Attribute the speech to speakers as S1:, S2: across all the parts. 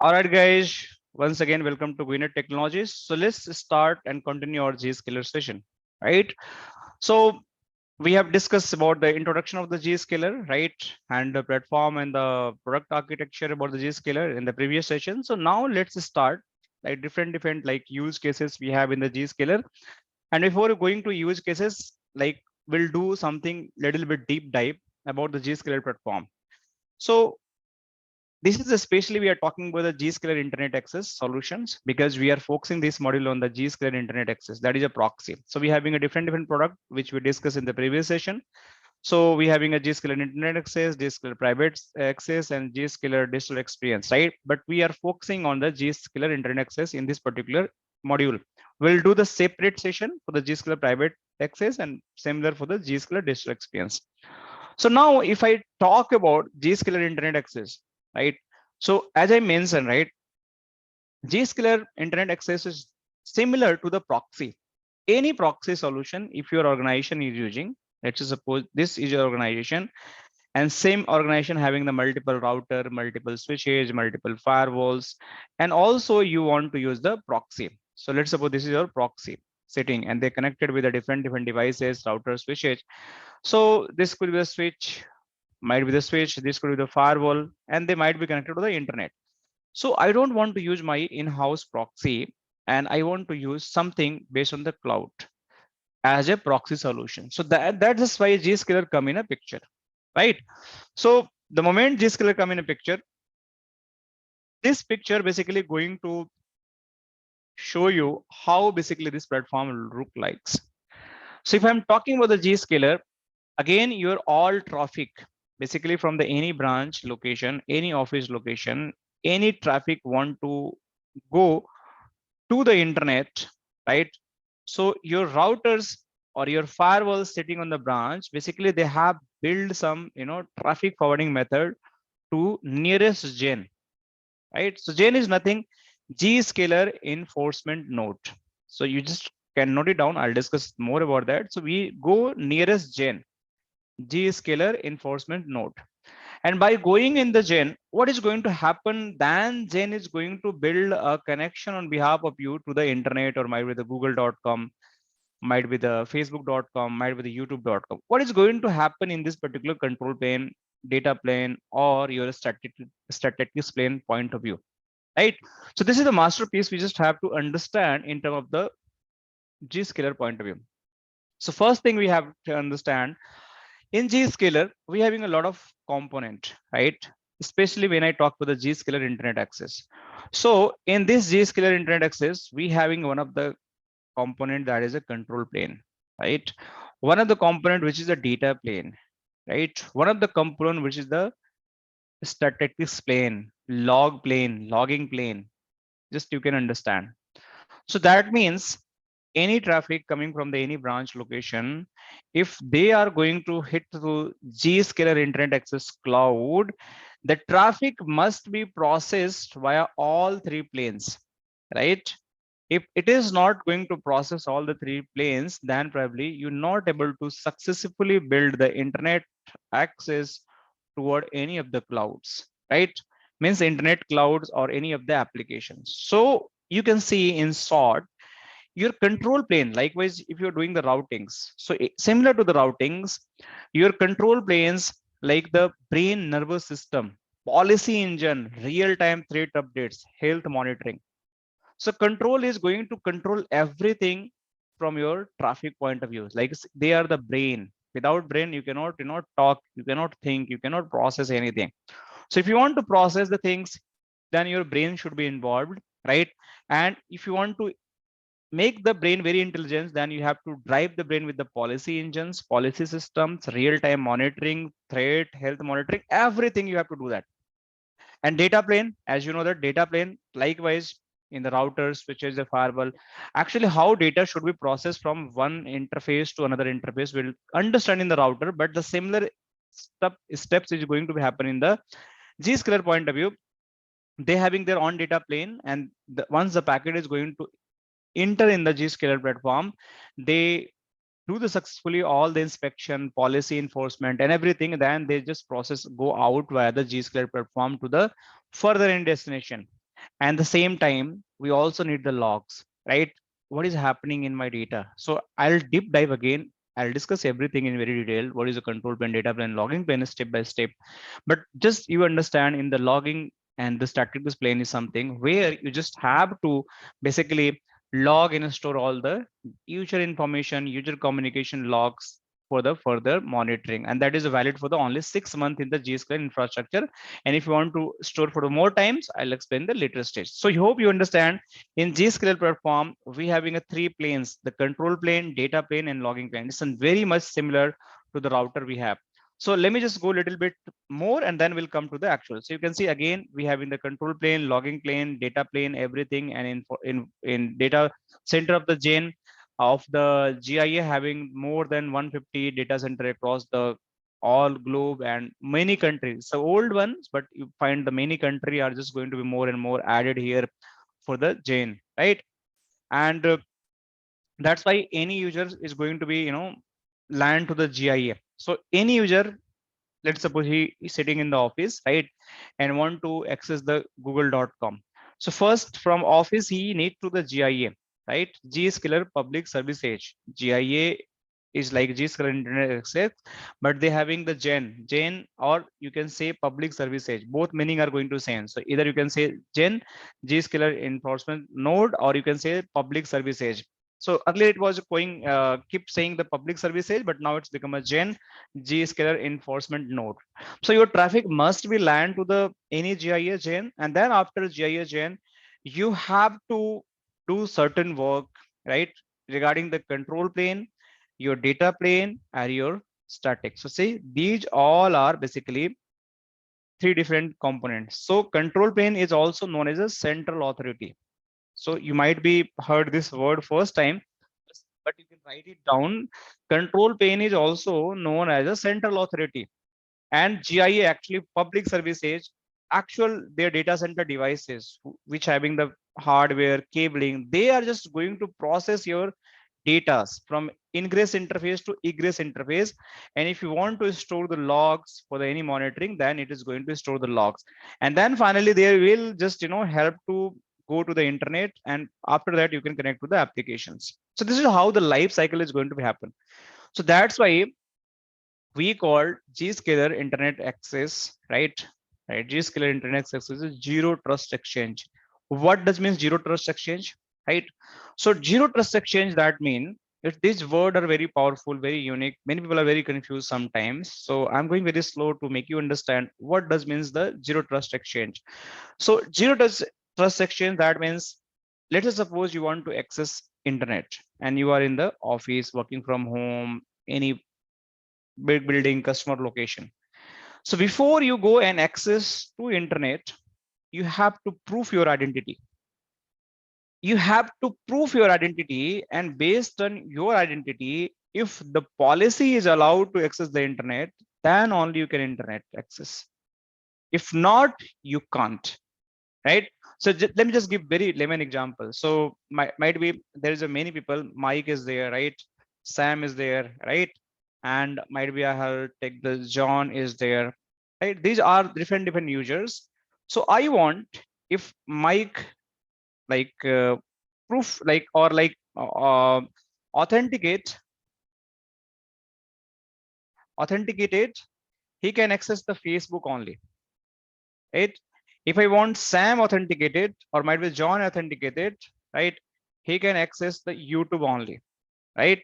S1: All right, guys. Once again, welcome to GuiNet Technologies. So let's start and continue our Zscaler session, right? So we have discussed about the introduction of the Zscaler, right? And the platform and the product architecture about the Zscaler in the previous session. So now let's start like different like use cases we have in the Zscaler. And before going to use cases, like we'll do something little bit deep dive about the Zscaler platform. So this is especially we are talking about the Zscaler Internet Access solutions because we are focusing this module on the Zscaler Internet Access. That is a proxy. So we having a different product which we discussed in the previous session. So we having a Zscaler Internet Access, Zscaler Private Access, and Zscaler Digital Experience, right? But we are focusing on the Zscaler Internet Access in this particular module. We'll do the separate session for the Zscaler Private Access and similar for the Zscaler Digital Experience. So now if I talk about Zscaler Internet Access, right? So as I mentioned, right, Zscaler Internet Access is similar to the proxy. Any proxy solution, if your organization is using, let's just suppose this is your organization, and same organization having the multiple router, multiple switches, multiple firewalls, and also you want to use the proxy. So let's suppose this is your proxy sitting, and they connected with the different devices, router, switches. So this could be the switch, might be the switch, this could be the firewall, and they might be connected to the internet. So I don't want to use my in-house proxy, and I want to use something based on the cloud as a proxy solution. So that's why Zscaler come in a picture, right? So the moment Zscaler come in a picture, this picture basically going to show you how basically this platform will look like. So if I'm talking about the Zscaler, again, your all traffic basically from the any branch location, any office location, any traffic want to go to the internet, right? So your routers or your firewalls sitting on the branch, basically they have built some, traffic forwarding method to nearest gen, right? So gen is nothing, Zscaler enforcement node. So you just can note it down. I'll discuss more about that. So we go nearest gen, Zscaler enforcement node. And by going in the gen, what is going to happen? Then gen is going to build a connection on behalf of you to the internet, or might be the google.com, might be the facebook.com, might be the youtube.com. What is going to happen in this particular control plane, data plane, or your statistics plane point of view, right? So this is the masterpiece we just have to understand in terms of the Zscaler point of view. So first thing we have to understand, in Zscaler, we having a lot of component, right? Especially when I talk about the Zscaler Internet Access. So in this Zscaler Internet Access, we having one of the component that is a control plane, right? One of the component which is a data plane, right? One of the component which is the statistics plane, logging plane. Just you can understand. So that means any traffic coming from the any branch location, if they are going to hit through Zscaler Internet Access Cloud, the traffic must be processed via all three planes, right? If it is not going to process all the three planes, then probably you're not able to successfully build the internet access toward any of the clouds, right? Means internet clouds or any of the applications. So you can see in short, your control plane, likewise if you're doing the routings, so similar to the routings, your control planes like the brain nervous system, policy engine, real-time threat updates, health monitoring. So control is going to control everything from your traffic point of view, like they are the brain. Without brain you cannot talk, you cannot think, you cannot process anything. So if you want to process the things, then your brain should be involved, right? And if you want to make the brain very intelligent, then you have to drive the brain with the policy engines, policy systems, real-time monitoring, threat, health monitoring, everything you have to do that. And data plane, as you know, that data plane, likewise in the routers, switches, the firewall, actually how data should be processed from one interface to another interface, will understand in the router, but the similar steps is going to be happen in the Zscaler point of view. They having their own data plane, and once the packet is going to enter in the Zscaler platform, they do the successfully all the inspection, policy enforcement, and everything. Then they just process go out via the Zscaler platform to the further end destination. And the same time, we also need the logs, right? What is happening in my data? So I'll deep dive again. I'll discuss everything in very detail. What is a control plane, data plane, logging plane, step by step. But just you understand in the logging and the statistics plane is something where you just have to basically log and store all the user information, user communication logs for the further monitoring, and that is valid for the only 6 months in the Zscaler infrastructure. And if you want to store for more times, I'll explain the later stage. So I hope you understand in Zscaler platform, we having a three planes, the control plane, data plane, and logging plane. It's very much similar to the router we have. So let me just go a little bit more and then we'll come to the actual. So you can see again, we have in the control plane, logging plane, data plane, everything. And in data center of the chain of the GIA having more than 150 data center across the all globe and many countries. So old ones, but you find the many country are just going to be more and more added here for the chain, right? And that's why any user is going to be, land to the GIA. So any user, let's suppose he is sitting in the office, right, and want to access the google.com. So first from office, he need to the GIA, right? Zscaler Public Service Edge. GIA is like Zscaler Internet Access, but they having the gen, or you can say Public Service Edge. Both meaning are going to same. So either you can say gen, Zscaler Enforcement Node, or you can say Public Service Edge. So earlier it was going, keep saying the Public Service Edge, but now it's become a gen, Zscaler Enforcement Node. So your traffic must be land to the any GIA gen, and then after GIA gen, you have to do certain work, right, regarding the control plane, your data plane, and your static. So see, these all are basically three different components. So control plane is also known as a central authority. So you might be heard this word first time, but you can write it down. Control plane is also known as a central authority, and GIA actually public service edge, actual their data center devices which having the hardware cabling, they are just going to process your data from ingress interface to egress interface. And if you want to store the logs for the any monitoring, then it is going to store the logs. And then finally they will just help to go to the internet, and after that you can connect to the applications. So this is how the life cycle is going to be happen. So that's why we called Zscaler Internet Access, right? Right. Zscaler Internet Access is zero trust exchange. What does mean zero trust exchange? Right. So zero trust exchange, that mean if these words are very powerful, very unique, many people are very confused sometimes. So I'm going very slow to make you understand what does means the zero trust exchange. So zero trust exchange, that means let us suppose you want to access internet and you are in the office, working from home, any big building, customer location. So before you go and access to internet, you have to prove your identity. You have to prove your identity, and based on your identity, if the policy is allowed to access the internet, then only you can internet access. If not, you can't, right? So let me just give very layman example. So might be there is a many people, Mike is there, right? Sam is there, right? And might be I have take the John is there, right? These are different users. So I want, if Mike like proof like or like authenticate authenticated, he can access the Facebook only, right? If I want Sam authenticated or might be John authenticated, right, he can access the YouTube only, right?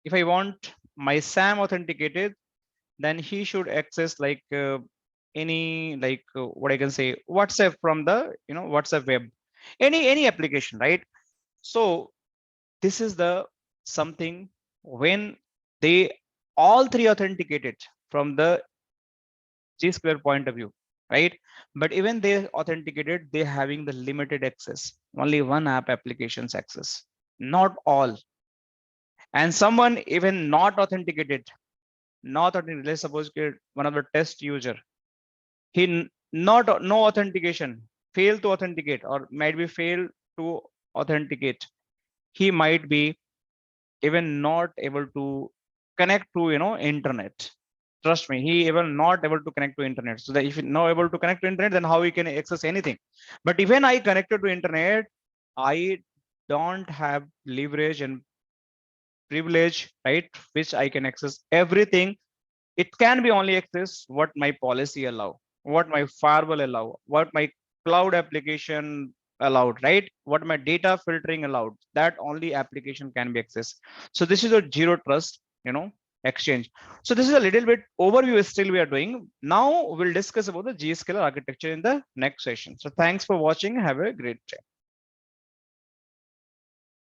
S1: If I want my Sam authenticated, then he should access like any like what I can say WhatsApp from the WhatsApp web, any application, right? So this is the something when they all three authenticated from the Zscaler point of view, right? But even they authenticated, they having the limited access, only one app applications access, not all. And someone even not authenticated, let's suppose one of the test user, he not no authentication, fail to authenticate or might be fail to authenticate. He might be even not able to connect to internet, Trust me, he even not able to connect to internet. So that if you're not able to connect to internet, then how he can access anything? But even I connected to internet, I don't have leverage and privilege, right? Which I can access everything. It can be only access what my policy allow, what my firewall allow, what my cloud application allowed, right? What my data filtering allowed. That only application can be accessed. So this is a zero trust, exchange. So this is a little bit overview still we are doing. Now we'll discuss about the Zscaler architecture in the next session. So thanks for watching. Have a great day.